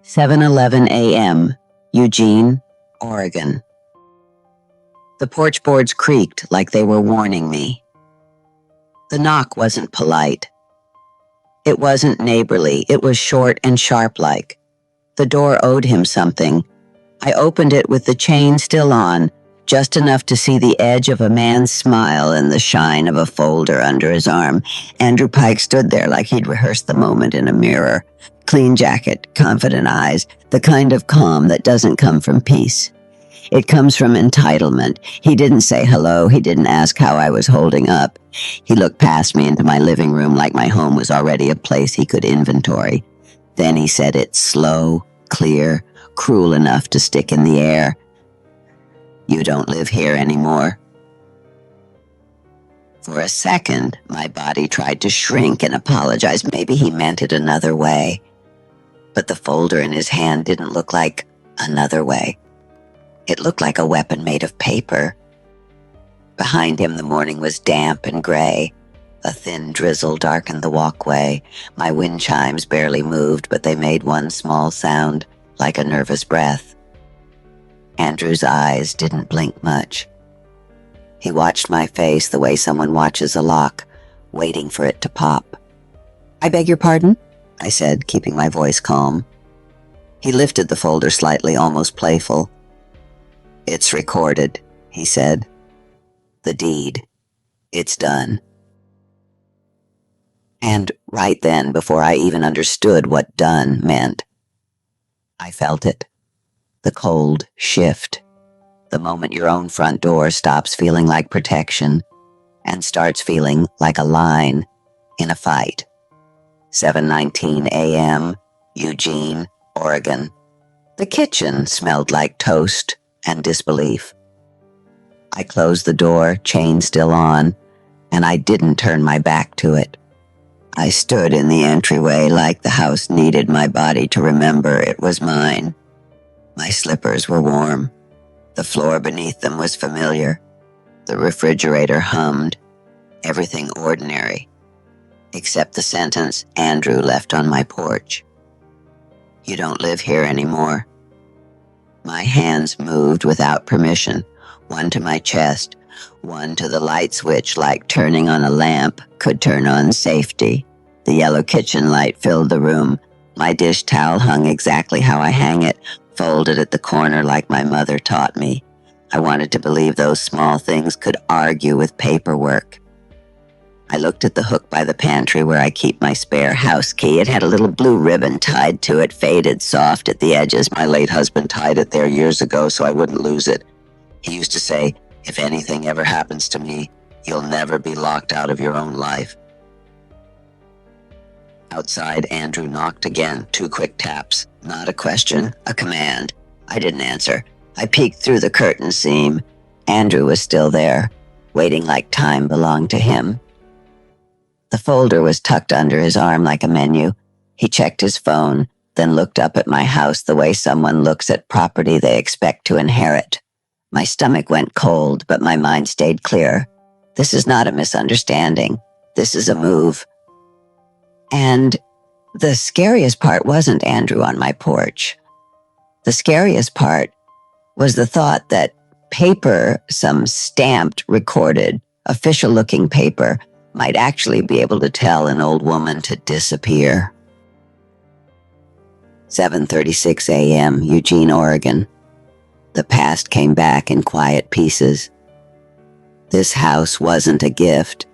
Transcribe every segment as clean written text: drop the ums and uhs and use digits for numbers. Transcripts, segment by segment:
7:11 a.m., Eugene, Oregon. The porch boards creaked like they were warning me. The knock wasn't polite. It wasn't neighborly. It was short and sharp-like. The door owed him something. I opened it with the chain still on, just enough to see the edge of a man's smile and the shine of a folder under his arm. Andrew Pike stood there like he'd rehearsed the moment in a mirror. Clean jacket, confident eyes, the kind of calm that doesn't come from peace. It comes from entitlement. He didn't say hello. He didn't ask how I was holding up. He looked past me into my living room like my home was already a place he could inventory. Then he said it slow, clear, cruel enough to stick in the air. "You don't live here anymore." For a second, my body tried to shrink and apologize. Maybe he meant it another way. But the folder in his hand didn't look like another way. It looked like a weapon made of paper. Behind him, the morning was damp and gray. A thin drizzle darkened the walkway. My wind chimes barely moved, but they made one small sound, like a nervous breath. Andrew's eyes didn't blink much. He watched my face the way someone watches a lock, waiting for it to pop. "I beg your pardon?" I said, keeping my voice calm. He lifted the folder slightly, almost playful. "It's recorded," he said. "The deed. It's done." And right then, before I even understood what done meant, I felt it. The cold shift. The moment your own front door stops feeling like protection and starts feeling like a line in a fight. 7:19 a.m., Eugene, Oregon. The kitchen smelled like toast and disbelief. I closed the door, chain still on, and I didn't turn my back to it. I stood in the entryway like the house needed my body to remember it was mine. My slippers were warm. The floor beneath them was familiar. The refrigerator hummed. Everything ordinary, except the sentence Andrew left on my porch. "You don't live here anymore." My hands moved without permission, one to my chest, one to the light switch like turning on a lamp could turn on safety. The yellow kitchen light filled the room. My dish towel hung exactly how I hang it, folded at the corner like my mother taught me. I wanted to believe those small things could argue with paperwork. I looked at the hook by the pantry where I keep my spare house key. It had a little blue ribbon tied to it, faded soft at the edges. My late husband tied it there years ago so I wouldn't lose it. He used to say, "If anything ever happens to me, you'll never be locked out of your own life." Outside, Andrew knocked again, 2 quick taps. Not a question, a command. I didn't answer. I peeked through the curtain seam. Andrew was still there, waiting like time belonged to him. The folder was tucked under his arm like a menu. He checked his phone, then looked up at my house the way someone looks at property they expect to inherit. My stomach went cold, but my mind stayed clear. This is not a misunderstanding. This is a move. And the scariest part wasn't Andrew on my porch. The scariest part was the thought that paper, some stamped, recorded, official-looking paper, might actually be able to tell an old woman to disappear. 7:36 a.m., Eugene, Oregon. The past came back in quiet pieces. This house wasn't a gift.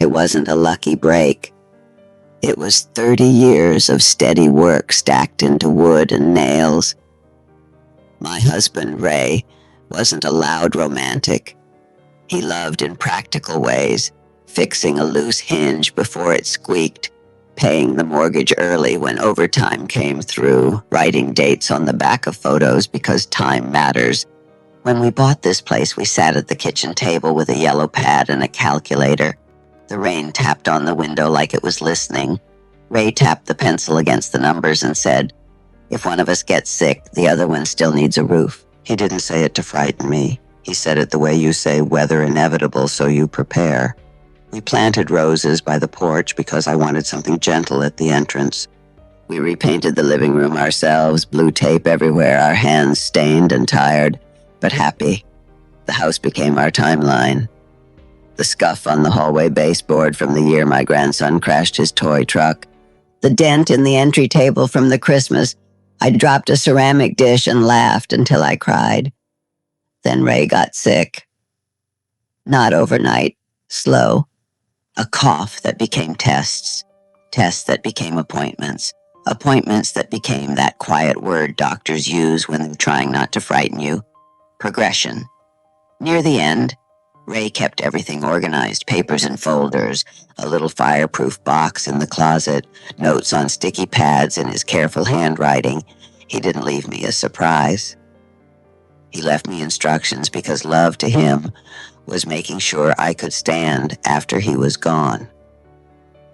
It wasn't a lucky break. It was 30 years of steady work stacked into wood and nails. My husband, Ray, wasn't a loud romantic. He loved in practical ways, fixing a loose hinge before it squeaked, paying the mortgage early when overtime came through, writing dates on the back of photos because time matters. When we bought this place, we sat at the kitchen table with a yellow pad and a calculator. The rain tapped on the window like it was listening. Ray tapped the pencil against the numbers and said, "If one of us gets sick, the other one still needs a roof." He didn't say it to frighten me. He said it the way you say weather inevitable, so you prepare. We planted roses by the porch because I wanted something gentle at the entrance. We repainted the living room ourselves, blue tape everywhere, our hands stained and tired, but happy. The house became our timeline. The scuff on the hallway baseboard from the year my grandson crashed his toy truck. The dent in the entry table from the Christmas I dropped a ceramic dish and laughed until I cried. Then Ray got sick. Not overnight, slow. A cough that became tests, tests that became appointments, appointments that became that quiet word doctors use when they're trying not to frighten you. Progression. Near the end, Ray kept everything organized, papers in folders, a little fireproof box in the closet, notes on sticky pads in his careful handwriting. He didn't leave me a surprise. He left me instructions because love to him was making sure I could stand after he was gone.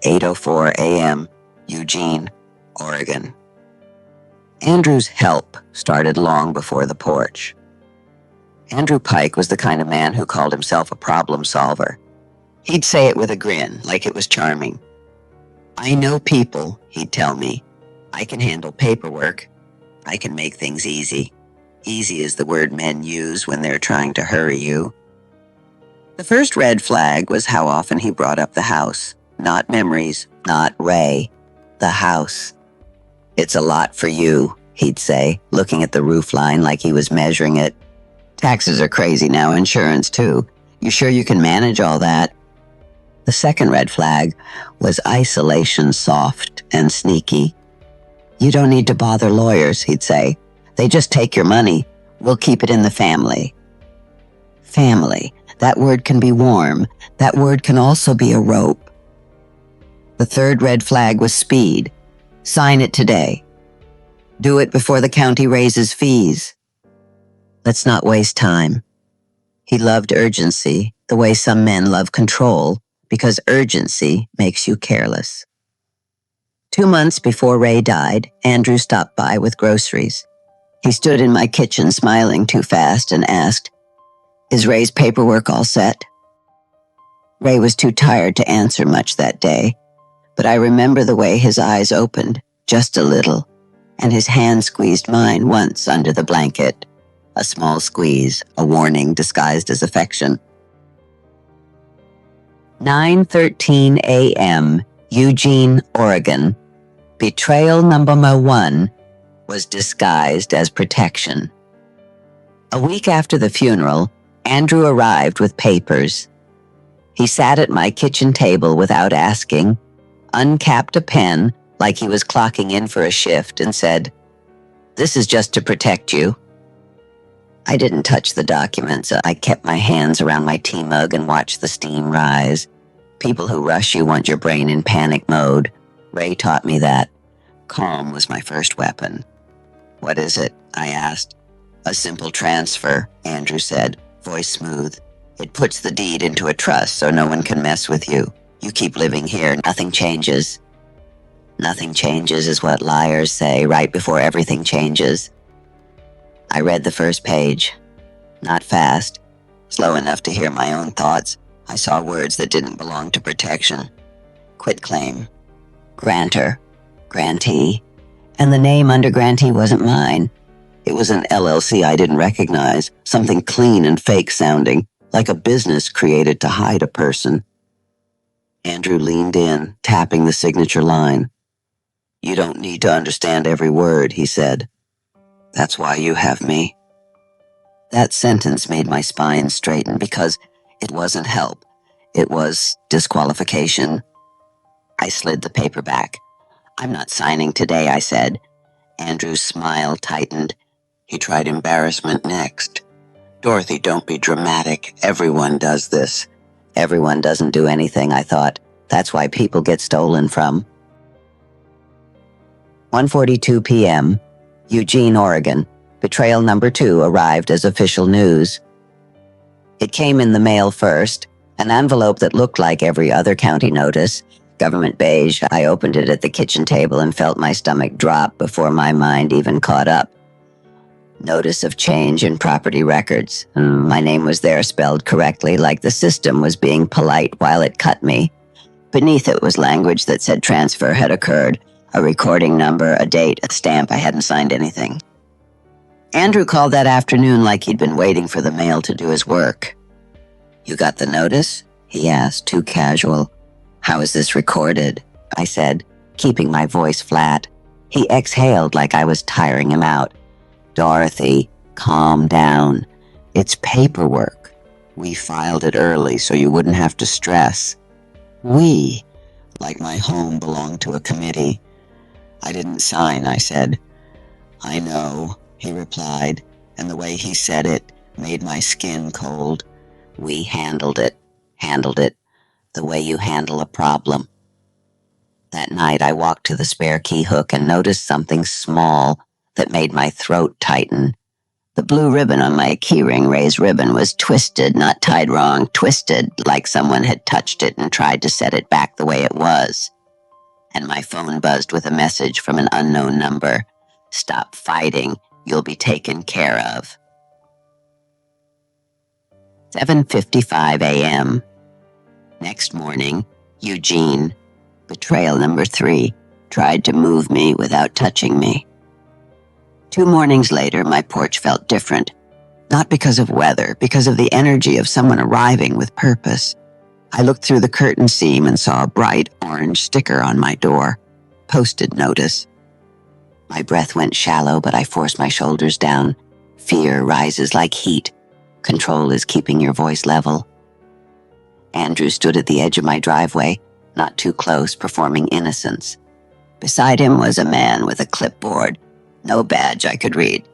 8:04 a.m., Eugene, Oregon. Andrew's help started long before the porch. Andrew Pike was the kind of man who called himself a problem solver. He'd say it with a grin, like it was charming. I know people, he'd tell me. I can handle paperwork. I can make things easy. Easy is the word men use when they're trying to hurry you. The first red flag was how often he brought up the house. Not memories, not Ray. The house. It's a lot for you, he'd say, looking at the roof line like he was measuring it. Taxes are crazy now, insurance too. You sure you can manage all that? The second red flag was isolation, soft and sneaky. You don't need to bother lawyers, he'd say. They just take your money. We'll keep it in the family. Family. That word can be warm. That word can also be a rope. The third red flag was speed. Sign it today. Do it before the county raises fees. Let's not waste time. He loved urgency, the way some men love control, because urgency makes you careless. 2 months before Ray died, Andrew stopped by with groceries. He stood in my kitchen smiling too fast and asked, "Is Ray's paperwork all set?" Ray was too tired to answer much that day, but I remember the way his eyes opened, just a little, and his hand squeezed mine once under the blanket. A small squeeze, a warning disguised as affection. 9:13 a.m., Eugene, Oregon. Betrayal number 1 was disguised as protection. A week after the funeral, Andrew arrived with papers. He sat at my kitchen table without asking, uncapped a pen like he was clocking in for a shift, and said, "This is just to protect you." I didn't touch the documents. I kept my hands around my tea mug and watched the steam rise. People who rush you want your brain in panic mode. Ray taught me that. Calm was my first weapon. "What is it?" I asked. "A simple transfer," Andrew said, voice smooth. "It puts the deed into a trust so no one can mess with you. You keep living here, nothing changes." Nothing changes is what liars say right before everything changes. I read the first page. Not fast. Slow enough to hear my own thoughts. I saw words that didn't belong to protection. Quitclaim. Grantor. Grantee. And the name under grantee wasn't mine. It was an LLC I didn't recognize, something clean and fake sounding, like a business created to hide a person. Andrew leaned in, tapping the signature line. "You don't need to understand every word," he said. "That's why you have me." That sentence made my spine straighten because it wasn't help. It was disqualification. I slid the paper back. "I'm not signing today," I said. Andrew's smile tightened. He tried embarrassment next. "Dorothy, don't be dramatic. Everyone does this." Everyone doesn't do anything, I thought. That's why people get stolen from. 1:42 p.m., Eugene, Oregon. Betrayal number 2 arrived as official news. It came in the mail first, an envelope that looked like every other county notice. Government beige. I opened it at the kitchen table and felt my stomach drop before my mind even caught up. Notice of change in property records. My name was there spelled correctly, like the system was being polite while it cut me. Beneath it was language that said transfer had occurred. A recording number, a date, a stamp. I hadn't signed anything. Andrew called that afternoon like he'd been waiting for the mail to do his work. "You got the notice?" he asked, too casual. "How is this recorded?" I said, keeping my voice flat. He exhaled like I was tiring him out. "Dorothy, calm down. It's paperwork. We filed it early so you wouldn't have to stress." "We?" Like my home belonged to a committee. "I didn't sign," I said. "I know," he replied, and the way he said it made my skin cold. "We handled it, the way you handle a problem." That night I walked to the spare key hook and noticed something small that made my throat tighten. The blue ribbon on my keyring raised ribbon was twisted, not tied wrong, twisted like someone had touched it and tried to set it back the way it was. And my phone buzzed with a message from an unknown number. "Stop fighting. You'll be taken care of." 7:55 a.m. Next morning, Eugene, betrayal number 3, tried to move me without touching me. 2 mornings later, my porch felt different. Not because of weather, because of the energy of someone arriving with purpose. I looked through the curtain seam and saw a bright orange sticker on my door. Posted notice. My breath went shallow, but I forced my shoulders down. Fear rises like heat. Control is keeping your voice level. Andrew stood at the edge of my driveway, not too close, performing innocence. Beside him was a man with a clipboard. No badge I could read.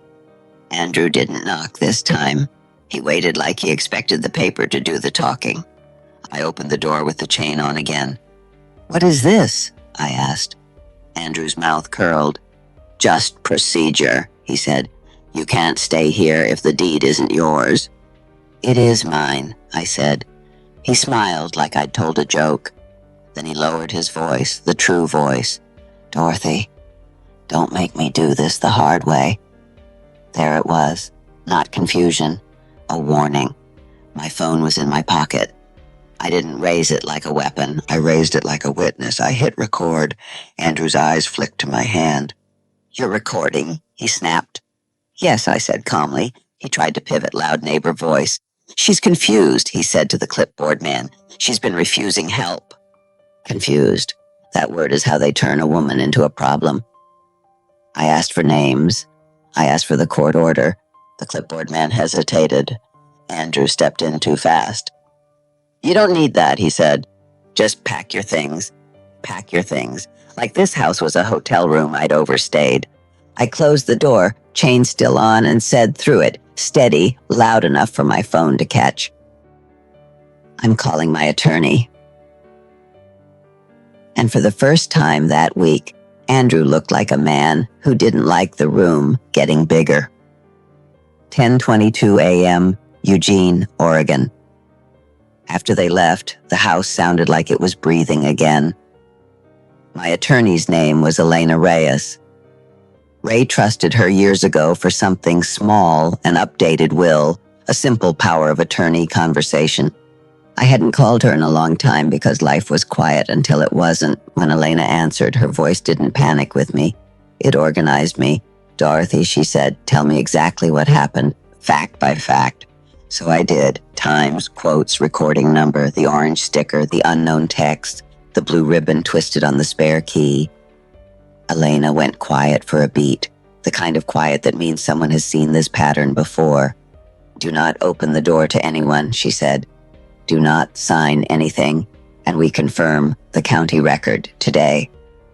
Andrew didn't knock this time. He waited like he expected the paper to do the talking. I opened the door with the chain on again. "What is this?" I asked. Andrew's mouth curled. "Just procedure," he said. "You can't stay here if the deed isn't yours." "It is mine," I said. He smiled like I'd told a joke. Then he lowered his voice, the true voice. "Dorothy, don't make me do this the hard way." There it was, not confusion, a warning. My phone was in my pocket. I didn't raise it like a weapon. I raised it like a witness. I hit record. Andrew's eyes flicked to my hand. "You're recording?" he snapped. "Yes," I said calmly. He tried to pivot, loud neighbor voice. "She's confused," he said to the clipboard man. "She's been refusing help." Confused. That word is how they turn a woman into a problem. I asked for names. I asked for the court order. The clipboard man hesitated. Andrew stepped in too fast. "You don't need that," he said. "Just pack your things. Pack your things." Like this house was a hotel room I'd overstayed. I closed the door, chain still on, and said through it, steady, loud enough for my phone to catch, "I'm calling my attorney." And for the first time that week, Andrew looked like a man who didn't like the room getting bigger. 10:22 a.m., Eugene, Oregon. After they left, the house sounded like it was breathing again. My attorney's name was Elena Reyes. Ray trusted her years ago for something small, an updated will, a simple power of attorney conversation. I hadn't called her in a long time because life was quiet until it wasn't. When Elena answered, her voice didn't panic with me. It organized me. "Dorothy," she said, "tell me exactly what happened, fact by fact." So I did. Times, quotes, recording number, the orange sticker, the unknown text, the blue ribbon twisted on the spare key. Elena went quiet for a beat, the kind of quiet that means someone has seen this pattern before. "Do not open the door to anyone," she said. "Do not sign anything, and we confirm the county record today."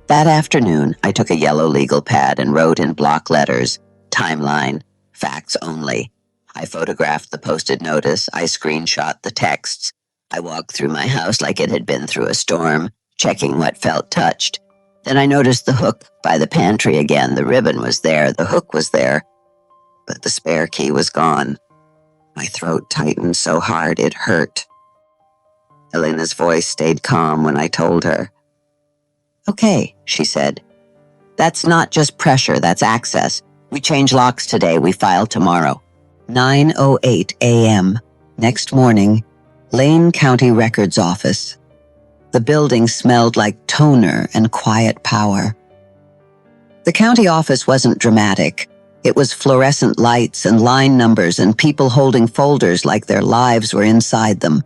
That afternoon, I took a yellow legal pad and wrote in block letters, "Timeline, facts only." I photographed the posted notice. I screenshot the texts. I walked through my house like it had been through a storm, checking what felt touched. Then I noticed the hook by the pantry again. The ribbon was there, the hook was there, but the spare key was gone. My throat tightened so hard it hurt. Elena's voice stayed calm when I told her. "Okay," she said. "That's not just pressure, that's access. We change locks today, we file tomorrow." 9:08 a.m. Next morning, Lane County Records Office. The building smelled like toner and quiet power. The county office wasn't dramatic. It was fluorescent lights and line numbers and people holding folders like their lives were inside them.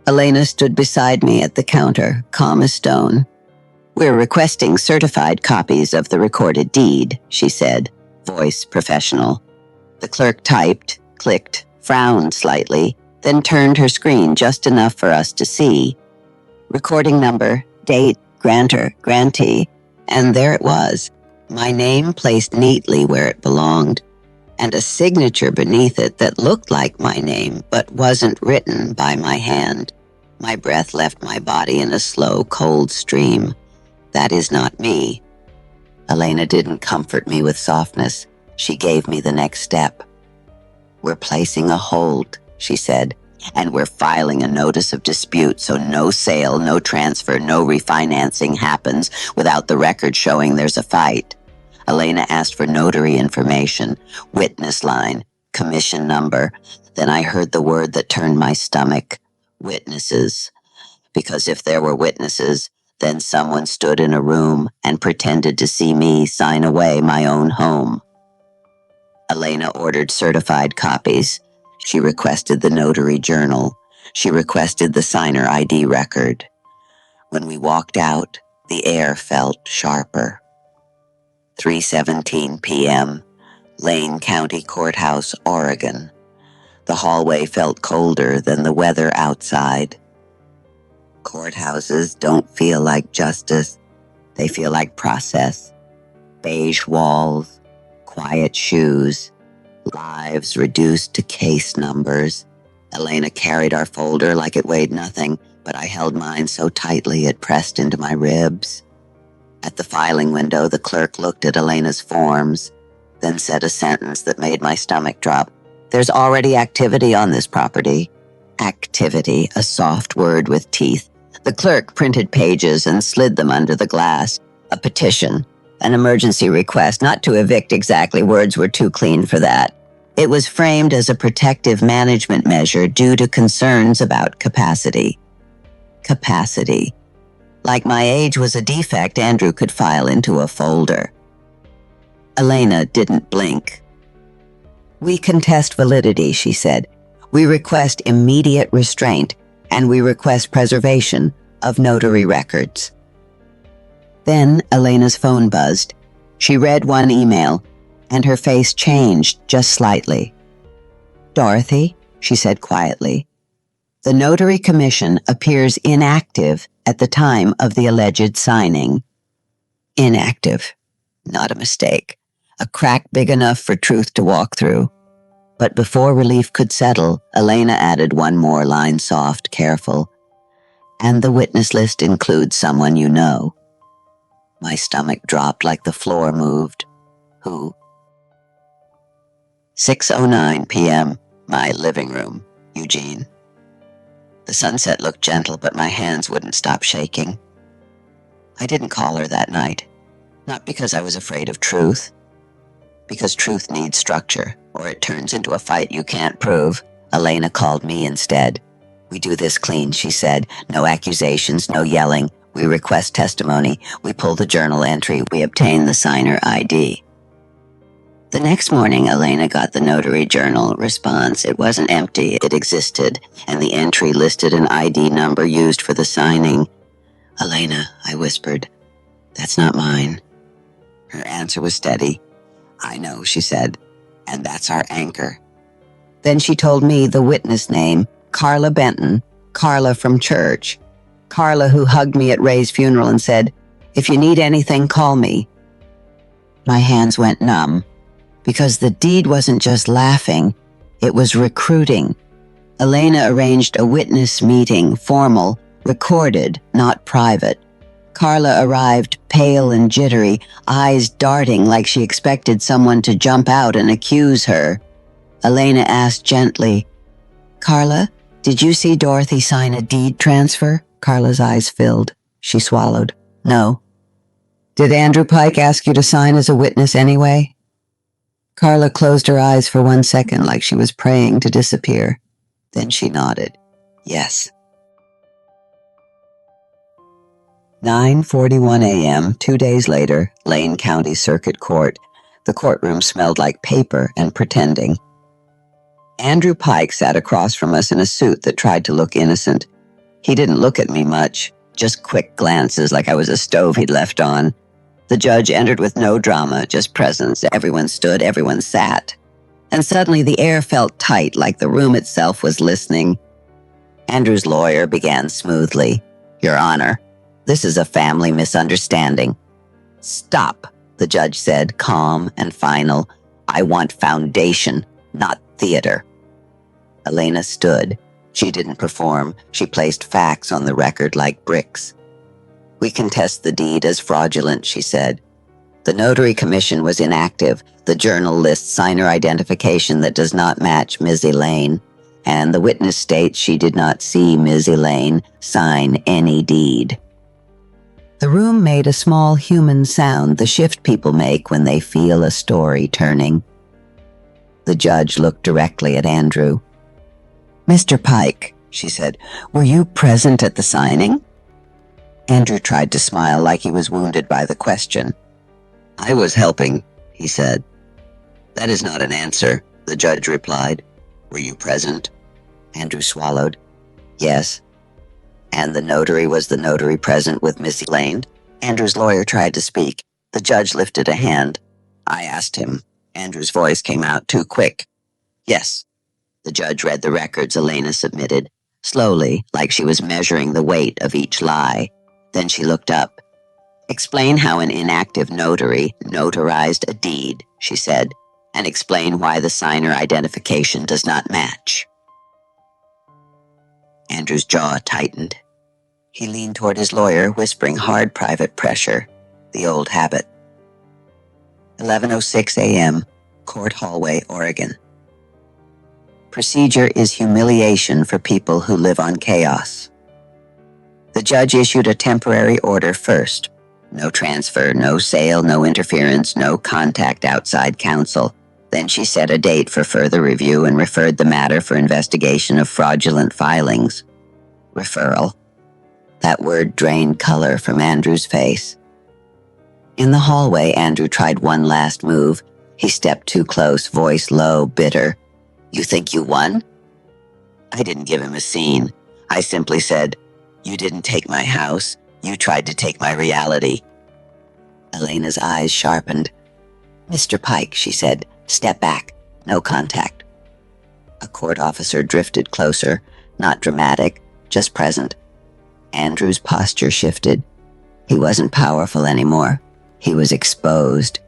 Elena stood beside me at the counter, calm as stone. "We're requesting certified copies of the recorded deed," she said, voice professional. The clerk typed, clicked, frowned slightly, then turned her screen just enough for us to see. Recording number, date, grantor, grantee, and there it was, my name placed neatly where it belonged, and a signature beneath it that looked like my name but wasn't written by my hand. My breath left my body in a slow, cold stream. That is not me. Elena didn't comfort me with softness. She gave me the next step. "We're placing a hold," she said, "and we're filing a notice of dispute so no sale, no transfer, no refinancing happens without the record showing there's a fight." Elena asked for notary information, witness line, commission number. Then I heard the word that turned my stomach, witnesses. Because if there were witnesses, then someone stood in a room and pretended to see me sign away my own home. Elena ordered certified copies. She requested the notary journal. She requested the signer ID record. When we walked out, the air felt sharper. 3:17 p.m., Lane County Courthouse, Oregon. The hallway felt colder than the weather outside. Courthouses don't feel like justice. They feel like process. Beige walls, quiet shoes, lives reduced to case numbers. Elena carried our folder like it weighed nothing, but I held mine so tightly it pressed into my ribs. At the filing window, the clerk looked at Elena's forms, then said a sentence that made my stomach drop. "There's already activity on this property." Activity, a soft word with teeth. The clerk printed pages and slid them under the glass. A petition, an emergency request, not to evict exactly, words were too clean for that. It was framed as a protective management measure due to concerns about capacity. Capacity. Like my age was a defect Andrew could file into a folder. Elena didn't blink. "We contest validity," she said. "We request immediate restraint, and we request preservation of notary records." Then Elena's phone buzzed. She read one email, and her face changed just slightly. "Dorothy," she said quietly, "the Notary Commission appears inactive at the time of the alleged signing." Inactive. Not a mistake. A crack big enough for truth to walk through. But before relief could settle, Elena added one more line, soft, careful. "And the witness list includes someone you know." My stomach dropped like the floor moved. "Who?" 6:09 p.m., my living room, Eugene. The sunset looked gentle, but my hands wouldn't stop shaking. I didn't call her that night. Not because I was afraid of truth. Because truth needs structure, or it turns into a fight you can't prove. Elena called me instead. "We do this clean," she said. "No accusations, no yelling. We request testimony. We pull the journal entry. We obtain the signer ID." The next morning, Elena got the notary journal response. It wasn't empty, it existed, and the entry listed an ID number used for the signing. "Elena," I whispered, "that's not mine." Her answer was steady. "I know," she said, "and that's our anchor." Then she told me the witness name, Carla Benton, Carla from church. Carla who hugged me at Ray's funeral and said, "If you need anything, call me." My hands went numb, because the deed wasn't just laughing, it was recruiting. Elena arranged a witness meeting, formal, recorded, not private. Carla arrived pale and jittery, eyes darting like she expected someone to jump out and accuse her. Elena asked gently, "Carla, did you see Dorothy sign a deed transfer?" Carla's eyes filled. She swallowed. "No." "Did Andrew Pike ask you to sign as a witness anyway?" Carla closed her eyes for 1 second like she was praying to disappear. Then she nodded. "Yes." 9:41 a.m., 2 days later, Lane County Circuit Court. The courtroom smelled like paper and pretending. Andrew Pike sat across from us in a suit that tried to look innocent. He didn't look at me much, just quick glances like I was a stove he'd left on. The judge entered with no drama, just presence. Everyone stood, everyone sat. And suddenly the air felt tight, like the room itself was listening. Andrew's lawyer began smoothly. "Your Honor, this is a family misunderstanding." "Stop," the judge said, calm and final. "I want foundation, not theater." Elena stood. She didn't perform. She placed facts on the record like bricks. "We contest the deed as fraudulent," she said. "The notary commission was inactive. The journal lists signer identification that does not match Ms. Elaine, and the witness states she did not see Ms. Elaine sign any deed." The room made a small human sound the shift people make when they feel a story turning. The judge looked directly at Andrew. "Mr. Pike," she said, "were you present at the signing?" Andrew tried to smile like he was wounded by the question. "I was helping," he said. "That is not an answer," the judge replied. "Were you present?" Andrew swallowed. "Yes." "And the notary was the notary present with Miss Elaine?" Andrew's lawyer tried to speak. The judge lifted a hand. "I asked him." Andrew's voice came out too quick. "Yes." The judge read the records Elena submitted, slowly, like she was measuring the weight of each lie. Then she looked up. "Explain how an inactive notary notarized a deed," she said, "and explain why the signer identification does not match." Andrew's jaw tightened. He leaned toward his lawyer, whispering hard private pressure, the old habit. 11:06 a.m., Court Hallway, Oregon. Procedure is humiliation for people who live on chaos. The judge issued a temporary order first. No transfer, no sale, no interference, no contact outside counsel. Then she set a date for further review and referred the matter for investigation of fraudulent filings. Referral. That word drained color from Andrew's face. In the hallway, Andrew tried one last move. He stepped too close, voice low, bitter. "You think you won?" I didn't give him a scene. I simply said, "You didn't take my house. You tried to take my reality." Elena's eyes sharpened. "Mr. Pike," she said, "step back. No contact." A court officer drifted closer, not dramatic, just present. Andrew's posture shifted. He wasn't powerful anymore. He was exposed.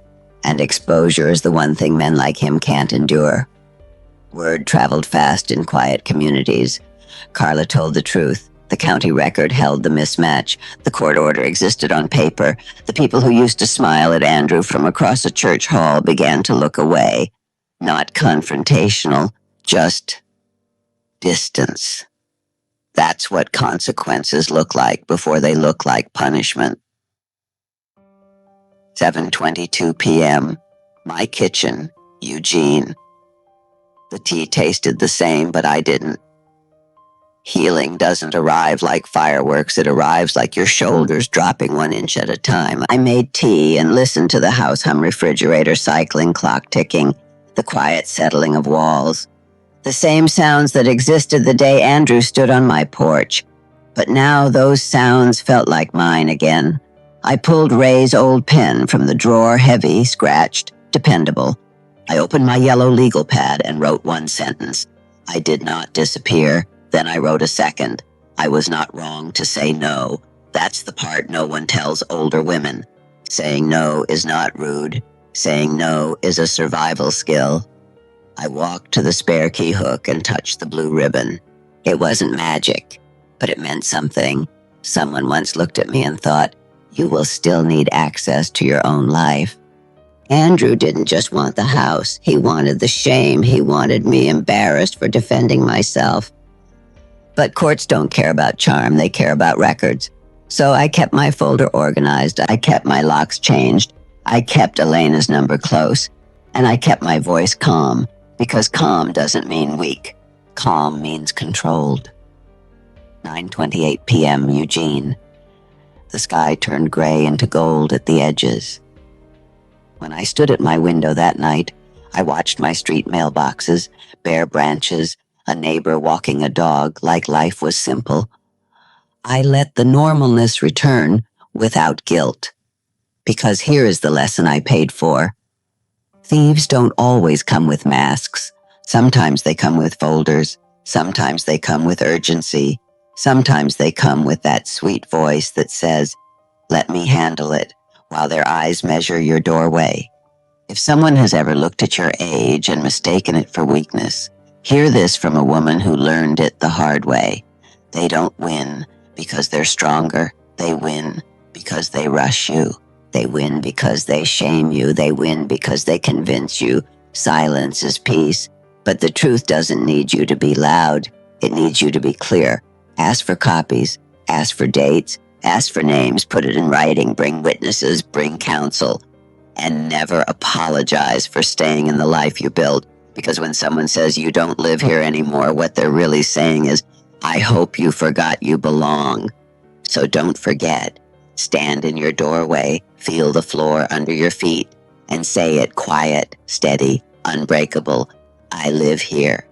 And exposure is the one thing men like him can't endure. Word traveled fast in quiet communities. Carla told the truth. The county record held the mismatch. The court order existed on paper. The people who used to smile at Andrew from across a church hall began to look away. Not confrontational, just distance. That's what consequences look like before they look like punishment. 7:22 p.m. My kitchen, Eugene. The tea tasted the same, but I didn't. Healing doesn't arrive like fireworks. It arrives like your shoulders dropping 1 inch at a time. I made tea and listened to the house hum refrigerator cycling, clock ticking, the quiet settling of walls. The same sounds that existed the day Andrew stood on my porch. But now those sounds felt like mine again. I pulled Ray's old pen from the drawer, heavy, scratched, dependable. I opened my yellow legal pad and wrote one sentence. I did not disappear. Then I wrote a second. I was not wrong to say no. That's the part no one tells older women. Saying no is not rude. Saying no is a survival skill. I walked to the spare key hook and touched the blue ribbon. It wasn't magic, but it meant something. Someone once looked at me and thought, "You will still need access to your own life." Andrew didn't just want the house. He wanted the shame. He wanted me embarrassed for defending myself. But courts don't care about charm. They care about records. So I kept my folder organized. I kept my locks changed. I kept Elena's number close. And I kept my voice calm, because calm doesn't mean weak. Calm means controlled. 9:28 p.m. Eugene. The sky turned gray into gold at the edges. When I stood at my window that night, I watched my street mailboxes, bare branches, a neighbor walking a dog like life was simple. I let the normalness return without guilt. Because here is the lesson I paid for. Thieves don't always come with masks. Sometimes they come with folders. Sometimes they come with urgency. Sometimes they come with that sweet voice that says, "Let me handle it," while their eyes measure your doorway. If someone has ever looked at your age and mistaken it for weakness, hear this from a woman who learned it the hard way. They don't win because they're stronger. They win because they rush you. They win because they shame you. They win because they convince you silence is peace. But the truth doesn't need you to be loud. It needs you to be clear. Ask for copies. Ask for dates. Ask for names. Put it in writing. Bring witnesses. Bring counsel. And never apologize for staying in the life you built. Because when someone says you don't live here anymore, what they're really saying is, I hope you forgot you belong. So don't forget. Stand in your doorway, feel the floor under your feet, and say it quiet, steady, unbreakable. I live here.